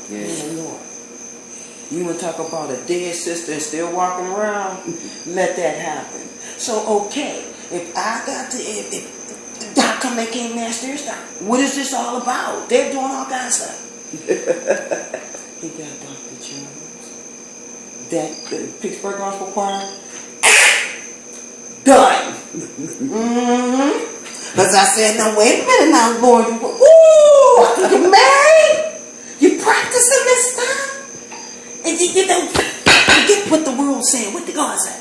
Yeah, Lord. You want to talk about a dead sister and still walking around? Let that happen. So, okay, if I got to, if Doc come that came downstairs, Doc, what is this all about? They're doing all kinds of stuff. He got Dr. Jones. That Pittsburgh Gospel Choir. Done. Because I said, now wait a minute now, Lord. Woo! You married? You practicing this stuff? And you know, forget what the world's saying, what the God say.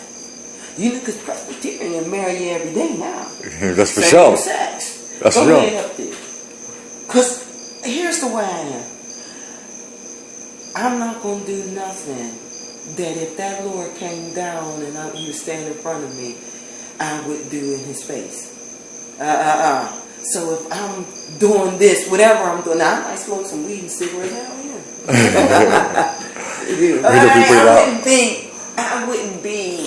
You know, because Presbyterian marry you every day now. That's for sure. Sex. That's Go for ahead sure. up there. Because here's the way I am. I'm not going to do nothing that if that Lord came down and he was standing in front of me, I would do in his face. So if I'm doing this, whatever I'm doing, now I might smoke some weed and cigarettes down here. I wouldn't be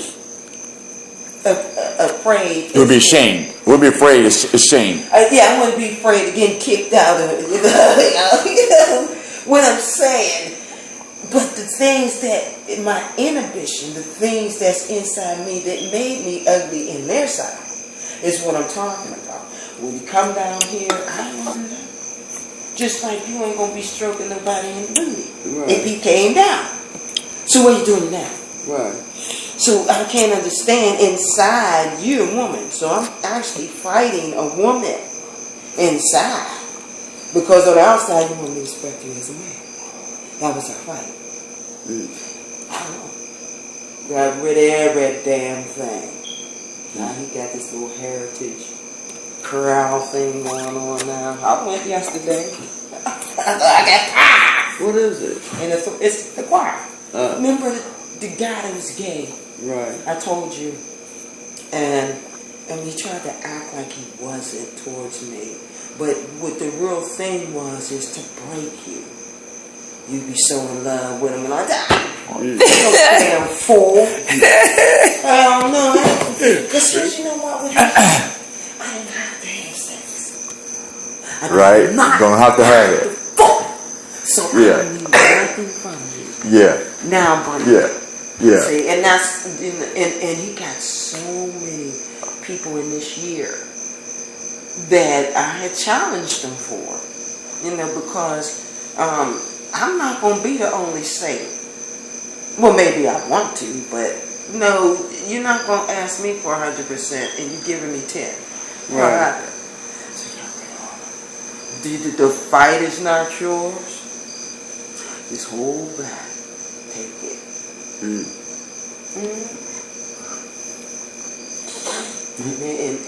afraid. You would be ashamed. Would be afraid. Ashamed. Yeah, I wouldn't be afraid of getting kicked out of it. You know what I'm saying? But the things that, my inhibition, the things that's inside me that made me ugly in their side, is what I'm talking about. When you come down here, I don't want to do that. Just like you ain't going to be stroking nobody in the booty. Right. If he came down. So what are you doing now? Right. So I can't understand inside you're a woman. So I'm actually fighting a woman inside. Because on the outside you want me to respect you as a man. That was a fight. Got rid of every damn thing. Now he got this little heritage corral thing going on now. I went yesterday. I got pie. What is it? And it's the choir. Remember the guy that was gay? Right. I told you. And he tried to act like he wasn't towards me. But what the real thing was is to break you. You be so in love with him and like that. You damn fool. Hell no. Because you know what? I didn't have to have sex. Right. You don't have to have it. So I need nothing from you. Yeah. Now I'm bringing it. Yeah. See, and that's and he got so many people in this year that I had challenged him for. You know, because I'm not going to be the only saint. Well, maybe I want to, but no, you're not going to ask me for 100% and you're giving me 10. Right. The fight is not yours. Just hold back. Take it.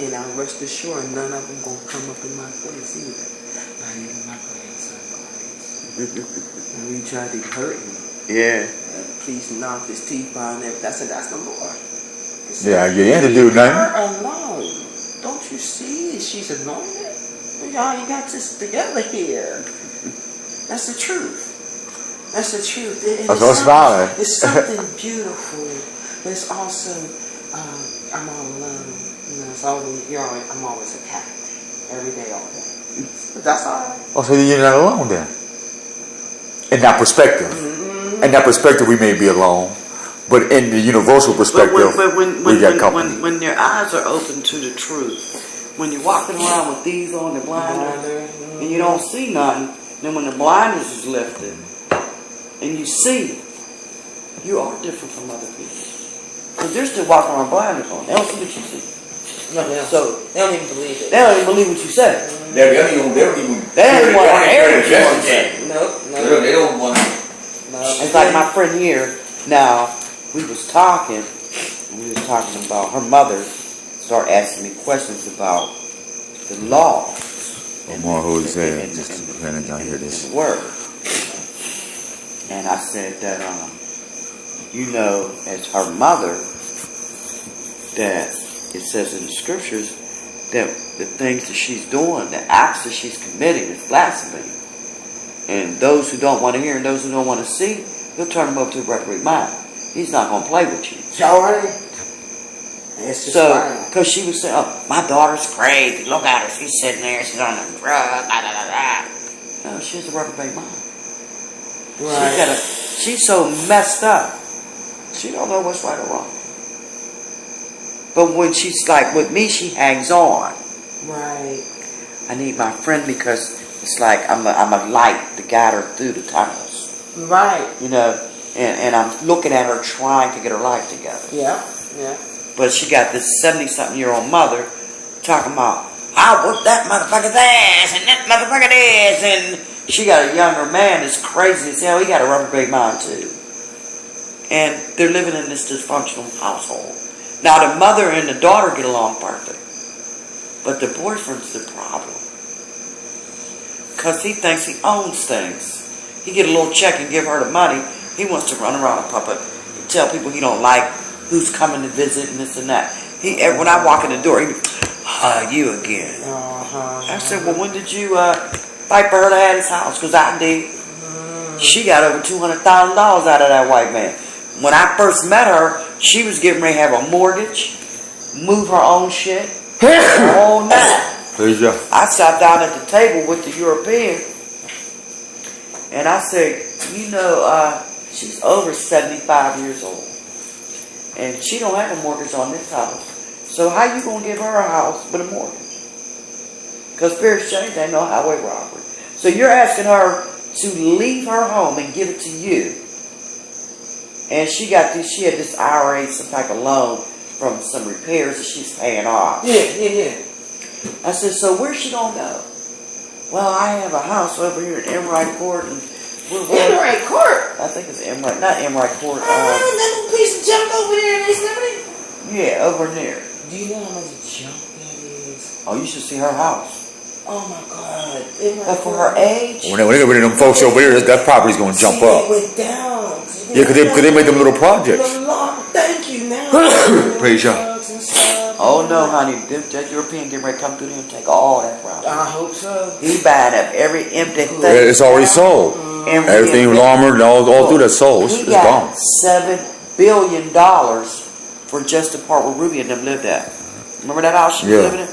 And I'll rest assured none of them going to come up in my face either. Not even my grandson. And he tried to hurt me. Yeah. Please knock his teeth out and everything. I said, that's the Lord. Yeah, you ain't to do nothing. Her alone. Don't you see? She's anointed. Y'all, you got this together here. That's the truth. That's the truth. That's what's valid. It's something beautiful, but it's also I'm all alone. You know, it's always I'm always attacked every day, all day. But that's all right. Oh, so you're not alone then. In that perspective. In that perspective, we may be alone, but in the universal perspective, we got company. When your eyes are open to the truth, when you're walking around with these on the blinder, and you don't see nothing, then when the blinders is lifted, and you see, you are different from other people. Because they're still walking around blinders on. They don't see what you see. No, so they don't even believe it. They don't even believe what you say. They don't even want to hear what you want to say. No. They don't want to. It's like my friend here. Now, we was talking about her mother started asking me questions about the law. More who is there? Just depending on hear this word. And I said that, as her mother, that it says in the scriptures that the things that she's doing, the acts that she's committing is blasphemy. And those who don't want to hear and those who don't want to see, he'll turn them up to a reprobate mind. He's not going to play with you. So, because she was saying, oh, my daughter's crazy. Look at her. She's sitting there. She's on a drug. No, she has a reprobate mind. Right. She's so messed up. She don't know what's right or wrong. But when she's like with me, she hangs on. Right. I need my friend because it's like I'm a light to guide her through the tunnels. Right. You know, and I'm looking at her trying to get her life together. Yeah. Yeah. But she got this 70-something-year-old mother talking about, I whooped that motherfucker's ass and that motherfucker this, and she got a younger man that's crazy as hell. He got a rubber great mind too. And they're living in this dysfunctional household. Now the mother and the daughter get along perfect. But the boyfriend's the problem. Because he thinks he owns things. He get a little check and give her the money. He wants to run around a puppet and tell people he don't like, who's coming to visit and this and that. When I walk in the door, he you again. I said, well, when did you fight for her to have his house? Because I did. She got over $200,000 out of that white man. When I first met her, she was getting ready to have a mortgage, move her own shit, the whole night. I sat down at the table with the European, and I said, you know, she's over 75 years old, and she don't have a mortgage on this house. So how you gonna give her a house with a mortgage? Because fair exchange ain't no highway robbery. So you're asking her to leave her home and give it to you. And she had this IRA, some type of loan from some repairs that she's paying off. Yeah. I said, so where's she gonna go? Well, I have a house over here in Emright Court. And Emright Court? I think it's Emright, not Emright Court. That little piece of junk over there in East Liberty? Yeah, over there. Do you know how much junk that is? Oh, you should see her house. Oh my God. But for her age. When they get rid of them folks over here, that property's going to jump up. It went down. Yeah, because they made them little projects. Thank you now. Praise you. Oh no, honey, that European getting ready to come through there and take all that property. I hope so. He buying up every empty thing. It's already sold. Everything armored, all through that sold. It's gone. $7 billion for just the part where Ruby and them lived at. Remember that house she was living in?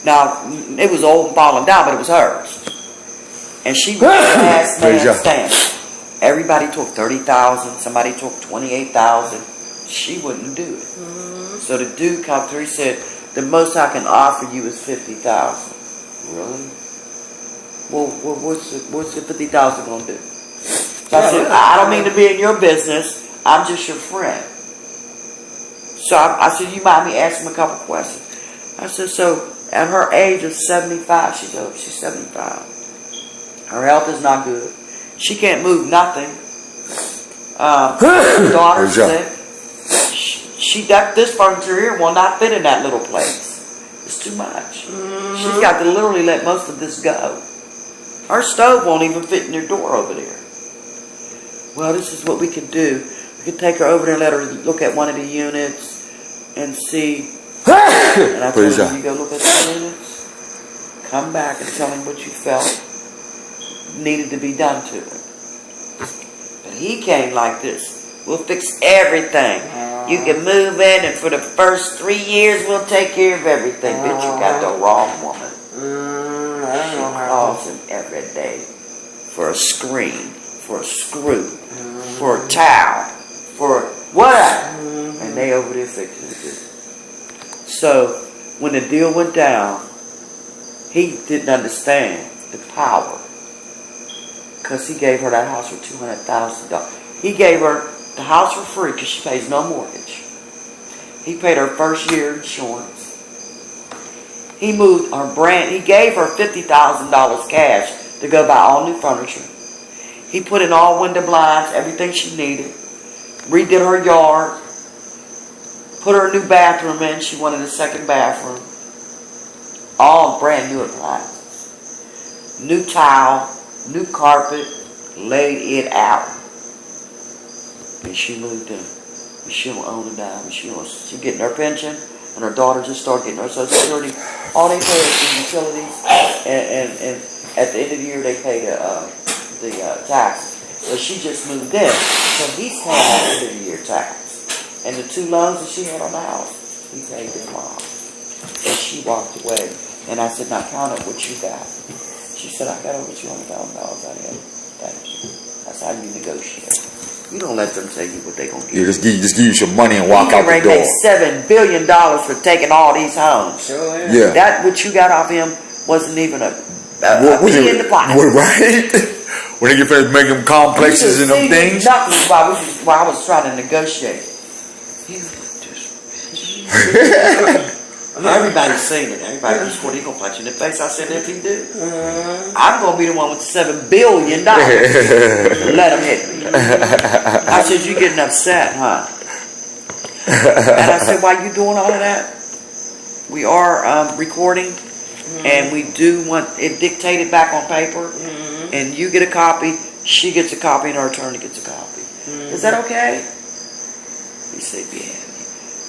Now, it was old and falling down, but it was hers. And she was the last man standing. Everybody took $30,000. Somebody took $28,000. She wouldn't do it. So the dude come through. He said, "The most I can offer you is $50,000." Really? Well, what's the $50,000 gonna do? So I said, "I don't mean to be in your business. I'm just your friend." So I said, "You mind me asking him a couple questions?" I said, "So at her age of 75, she's 75. Her health is not good. She can't move nothing. Her daughter said this furniture here will not fit in that little place. It's too much. She's got to literally let most of this go. Her stove won't even fit in your door over there." Well, this is what we could do. We could take her over there and let her look at one of the units and see. And I told her, you go look at the units, come back and tell him what you felt needed to be done to her. But he came like this. "We'll fix everything. You can move in, and for the first 3 years, we'll take care of everything." Bitch, you got the wrong woman. She calls him every day for a screen, for a screw, for a towel, for whatever. And they over there fixing it. So, when the deal went down, he didn't understand the power. Because he gave her that house for $200,000. He gave her the house for free because she pays no mortgage. He paid her first year insurance. He moved her he gave her $50,000 cash to go buy all new furniture. He put in all window blinds, everything she needed. Redid her yard. Put her a new bathroom in. She wanted a second bathroom. All brand new appliances. New towel, new carpet, laid it out. And she moved in. And she don't own a dime. She's getting her pension, and her daughter just started getting her Social Security. All they pay is the utilities, and at the end of the year they pay the taxes. So she just moved in. So he's paying that end of the year tax. And the 2 loans that she had on the house, he paid them off. And she walked away. And I said, "Now count up what you got." She said, "I got over $200,000 out of it." Thank you. I That's how you negotiate. You don't let them tell you what they're gonna give. Yeah, just give you some money and walk out the door. He made $7 billion for taking all these homes. Sure. Yeah. That what you got off him wasn't even a pea in the pot. Right? When they get finished making them complexes and them things. Nothing while I was trying to negotiate. Everybody's seen it. Everybody just what he gonna punch you in the face. I said, if he do, I'm gonna be the one with $7 billion. Let him hit me. I said, you getting upset, huh? And I said, why you doing all of that? We are recording, and we do want it dictated back on paper, and you get a copy, she gets a copy, and her attorney gets a copy. Is that okay? He said, yeah.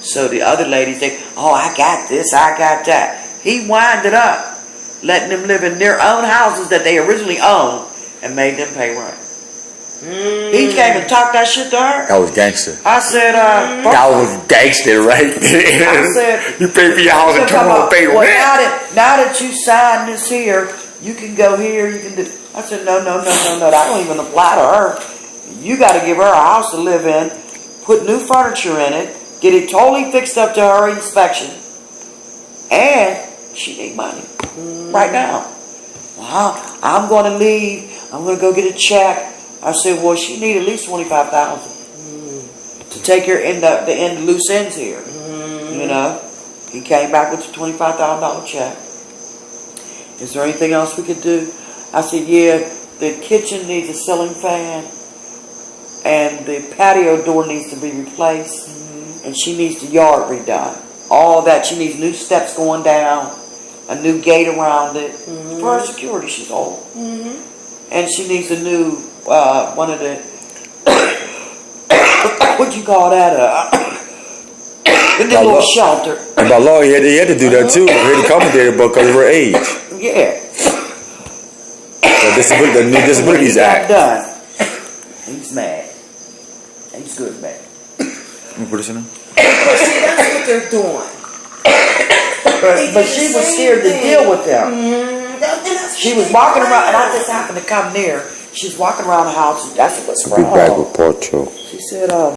So the other lady said, oh, I got this, I got that. He winded up letting them live in their own houses that they originally owned and made them pay rent. He came and talked that shit to her. That was gangster. I said, that was gangster, right? I said, you pay for your house and turn on pay rent. Now that you signed this here, you can go here, you can do. I said, no, that don't even apply to her. You got to give her a house to live in, put new furniture in it, get it totally fixed up to her inspection, and she need money right now. Well, I'm going to leave. I'm going to go get a check. I said, well, she need at least $25,000 to take her in the loose ends here. You know, he came back with a $25,000 check. Is there anything else we could do? I said, yeah, the kitchen needs a ceiling fan, and the patio door needs to be replaced. And she needs the yard redone. All that. She needs new steps going down, a new gate around it. For her security, she's old. And she needs a new, one of the, what you call that? A little shelter. And by law, he had to do that too. He had to accommodate her because of her age. Yeah. The New Disabilities Act. Done. He's mad. He's good mad. Put this in there. See, that's what they're doing. But she was scared to deal with them. She was walking around, and I just happened to come near. She's walking around the house. That's what's wrong. Be back with part 2. She said,